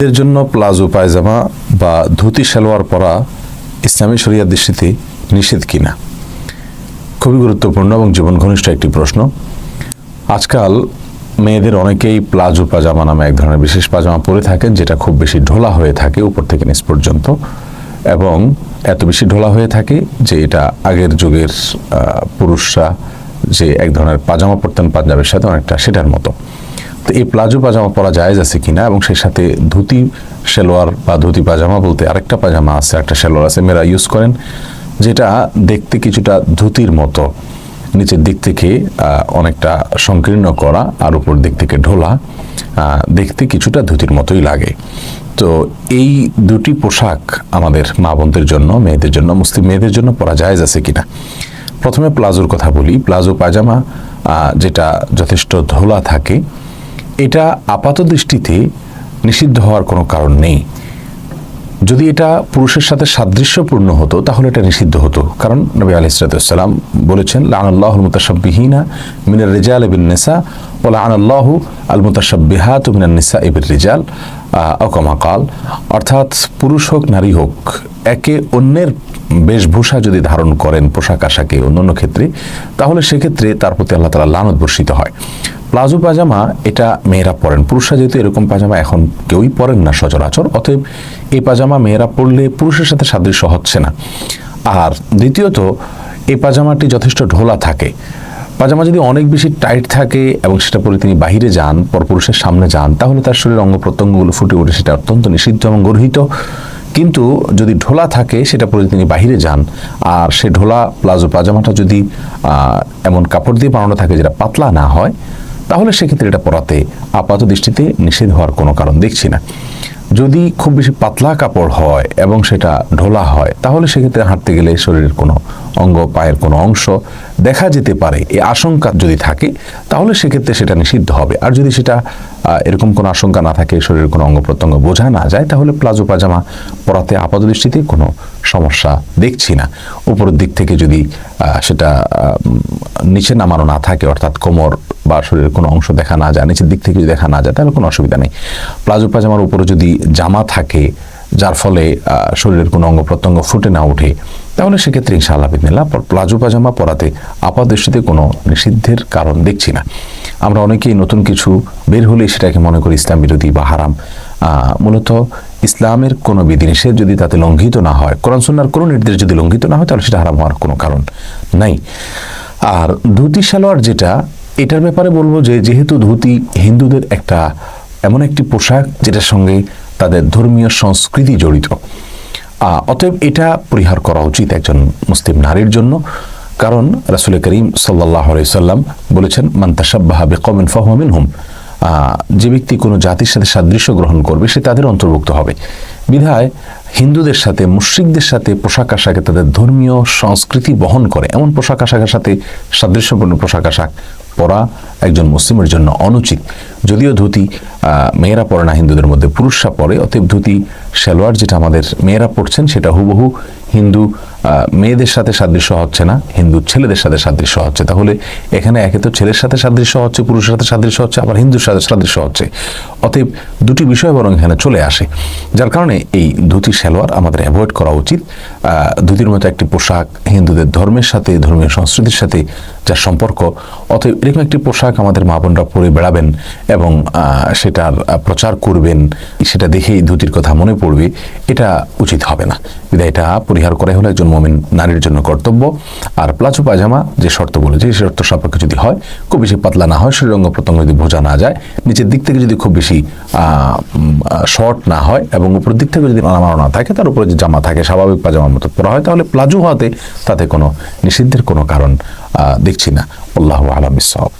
এর জন্য প্লাজো পায়জামা বা ধুতি সালোয়ার পরা ইসলামী শরিয়ার দৃষ্টিতে নিষেধ কিনা, খুবই গুরুত্বপূর্ণ এবং জীবন ঘনিষ্ঠ একটি প্রশ্ন। আজকাল মেয়েদের অনেকেই প্লাজো পাজামা নামে এক ধরনের বিশেষ পাজামা পরে থাকেন, যেটা খুব বেশি ঢোলা হয়ে থাকে উপর থেকে নিচ পর্যন্ত, এবং এত বেশি ঢোলা হয়ে থাকে যে এটা আগের যুগের পুরুষরা যে এক ধরনের পাজামা পরতেন পাঞ্জাবের সাথে অনেকটা সেটার মতো। তো এই প্লাজো পাজামা পরা জায়েজ আছে কিনা, এবং সেই সাথে ধুতি সালোয়ার বা ধুতি পাজামা বলতে আরেকটা পাজামা আছে, একটা সালোয়ার আছে মেয়েরা ইউজ করেন, যেটা দেখতে কিছুটা ধুতির মতো, নিচের দিক থেকে অনেকটা সংকীর্ণ করা আর উপর দিক থেকে ঢোলা, দেখতে কিছুটা ধুতির মতোই লাগে। তো এই দুটি পোশাক আমাদের মা বোনদের জন্য, মেয়েদের জন্য, মুসলিম মেয়েদের জন্য পরা জায়েজ আছে কিনা। প্রথমে প্লাজোর কথা বলি। প্লাজো পায়জামা যেটা যথেষ্ট ঢোলা থাকে, এটা আপাত দৃষ্টিতে নিষিদ্ধ হওয়ার কোনো কারণ নেই। যদি এটা পুরুষের সাথে সাদৃশ্যপূর্ণ হতো তাহলে এটা নিষিদ্ধ হতো, কারণ নবী আলাইহিস সালাম বলেছেন, লানাল্লাহুল মুতাশাব্বিহিনা মিনার রিজাল বিন নিসা ওয়া লানাল্লাহু আল মুতাশাব্বিহাতু মিনান নিসাই বির রিজাল আও কামা ক্বাল। অর্থাৎ পুরুষ হোক নারী হোক, একে অন্যের বেশভূষা যদি ধারণ করেন পোশাক আশাকে অন্যান্য ক্ষেত্রে, তাহলে সেক্ষেত্রে তার প্রতি আল্লাহ তাআলা লানত বর্ষিত হয়। প্লাজো পাজামা এটা মেয়েরা পরেন, পুরুষরা যেহেতু এরকম পাজামা এখন কেউই পরেন না সচরাচর, অতএব এই পাজামা মেয়েরা পরলে পুরুষের সাথে সাদৃশ্য হচ্ছে না। আর দ্বিতীয়ত, এই পাজামাটি যথেষ্ট ঢোলা থাকে। পাজামা যদি অনেক বেশি টাইট থাকে এবং সেটা পরে তিনি বাহিরে যান, পরপুরুষের সামনে যান, তাহলে তার শরীরের অঙ্গ প্রত্যঙ্গগুলো ফুটে ওঠে, সেটা অত্যন্ত নিষিদ্ধ এবং গর্হিত। কিন্তু যদি ঢোলা থাকে, সেটা পরে তিনি বাহিরে যান, আর সে ঢোলা প্লাজো পাজামাটা যদি এমন কাপড় দিয়ে বানানো থাকে যেটা পাতলা না হয়, তাহলে সেক্ষেত্রে এটা পরাতে আপাত দৃষ্টিতে নিষেধ হওয়ার কোনো কারণ দেখছি না। যদি খুব বেশি পাতলা কাপড় হয় এবং সেটা ঢোলা হয়, তাহলে সেক্ষেত্রে হাঁটতে গেলে শরীরের কোনো অঙ্গ, পায়ের কোনো অংশ দেখা যেতে পারে, এই আশঙ্কা যদি থাকে, তাহলে সেক্ষেত্রে সেটা নিষিদ্ধ হবে। আর যদি সেটা এরকম কোনো আশঙ্কা না থাকে, শরীরের কোনো অঙ্গ প্রত্যঙ্গ বোঝা না যায়, তাহলে প্লাজো পাজামা পরাতে আপাত দৃষ্টিতে কোনো সমস্যা দেখছি না। উপরের দিক থেকে যদি সেটা নিচে নামানো না থাকে, অর্থাৎ কোমর বা শরীরের কোনো অংশ দেখা না যায়, নিচের দিক থেকে যদি দেখা না যায়, তাহলে কোনো অসুবিধা নেই। প্লাজো পাজামার উপরে যদি জামা থাকে, যার ফলে শরীরের কোনো অঙ্গ প্রত্যঙ্গ ফুটে না ওঠে, তাহলে সেক্ষেত্রে ইনশাআল্লাহ বিদিনিল্লাহ প্লাজো পাজামা পরাতে আপাত দৃষ্টিতে কোনো নিষিদ্ধের কারণ দেখছি না। আমরা অনেকেই নতুন কিছু বের হলে সেটাকে মনে করি ইসলাম বিরোধী বা হারাম। মূলত ইসলামের কোনো বিধিনিষেধ যদি তাতে লঙ্ঘিত না হয়, কোরআন সুন্নাহর কোনো নির্দেশ যদি লঙ্ঘিত না হয়, তাহলে সেটা হারাম হওয়ার কোনো কারণ নাই। আর ধুতি সালোয়ার যেটা, এটার ব্যাপারে বলবো যে যেহেতু ধুতি হিন্দুদের একটা এমন একটি পোশাক যেটার সঙ্গে তাদের ধর্মীয় সংস্কৃতি জড়িত, অতএব এটা পরিহার করা উচিত একজন মুসলিম নারীর জন্য। কারণ রাসূল করিম সাল্লাল্লাহু আলাইহি সাল্লাম বলেছেন, মান তাশাব্বাহা বিকওমিন ফাহুয়া মিনহুম। যে ব্যক্তি কোনো জাতির সাথে সাদৃশ্য গ্রহণ করবে, সে তাদের অন্তর্ভুক্ত হবে। বিধায় হিন্দুদের সাথে, মুশরিকদের সাথে পোশাক আশাকে তাদের ধর্মীয় সংস্কৃতি বহন করে এমন পোশাক আশাকের সাথে সাদৃশ্যপূর্ণ পোশাক আশাক পরা একজন মুসলিমের জন্য অনুচিত। যদিও ধুতি মেয়েরা পরে না, হিন্দুদের মধ্যে পুরুষরা পরে, অতএব ধুতি সালোয়ার যেটা আমাদের মেয়েরা পরছেন, সেটা হুবহু হিন্দু মেয়েদের সাথে সাদৃশ্য হচ্ছে না, হিন্দু ছেলেদের সাথে সাদৃশ্য হচ্ছে। তাহলে এখানে একে তো ছেলের সাথে সাদৃশ্য হচ্ছে, পুরুষের সাথে সাদৃশ্য হচ্ছে, আবার হিন্দুর সাথে সাদৃশ্য হচ্ছে। অতএব দুটি বিষয় বরং এখানে চলে আসে, যার কারণে এই ধুতি সালোয়ার আমাদের অ্যাভয়েড করা উচিত। ধুতির মতো একটি পোশাক হিন্দুদের ধর্মের সাথে, ধর্মীয় সংস্কৃতির সাথে যার সম্পর্ক, অতএব এরকম একটি পোশাক আমাদের মা বোনরা পরে বেড়াবেন এবং সেটার প্রচার করবেন, সেটা দেখেই ধুতির কথা মনে পড়বে, এটা উচিত হবে না। বিধায় এটা পরিহার করাই হলো একজন মুমিন নারীর জন্য কর্তব্য। আর প্লাজো পায়জামা যে শর্ত বলেছে, সেই শর্ত সাপেক্ষে যদি হয়, খুব বেশি পাতলা না হয়, শরীর অঙ্গ প্রত্যঙ্গ যদি বোঝা না যায়, নিচের দিক থেকে যদি খুব বেশি শর্ট না হয়, এবং উপরের দিক থেকে যদি নামানো না থাকে, তার উপরে যে জামা থাকে স্বাভাবিক পাজামার মতো পরা হয়, তাহলে প্লাজো হওয়াতে তাতে কোনো নিষিদ্ধের কোনো কারণ দেখছি না। আল্লাহু আ'লাম বিস-সাওয়াব।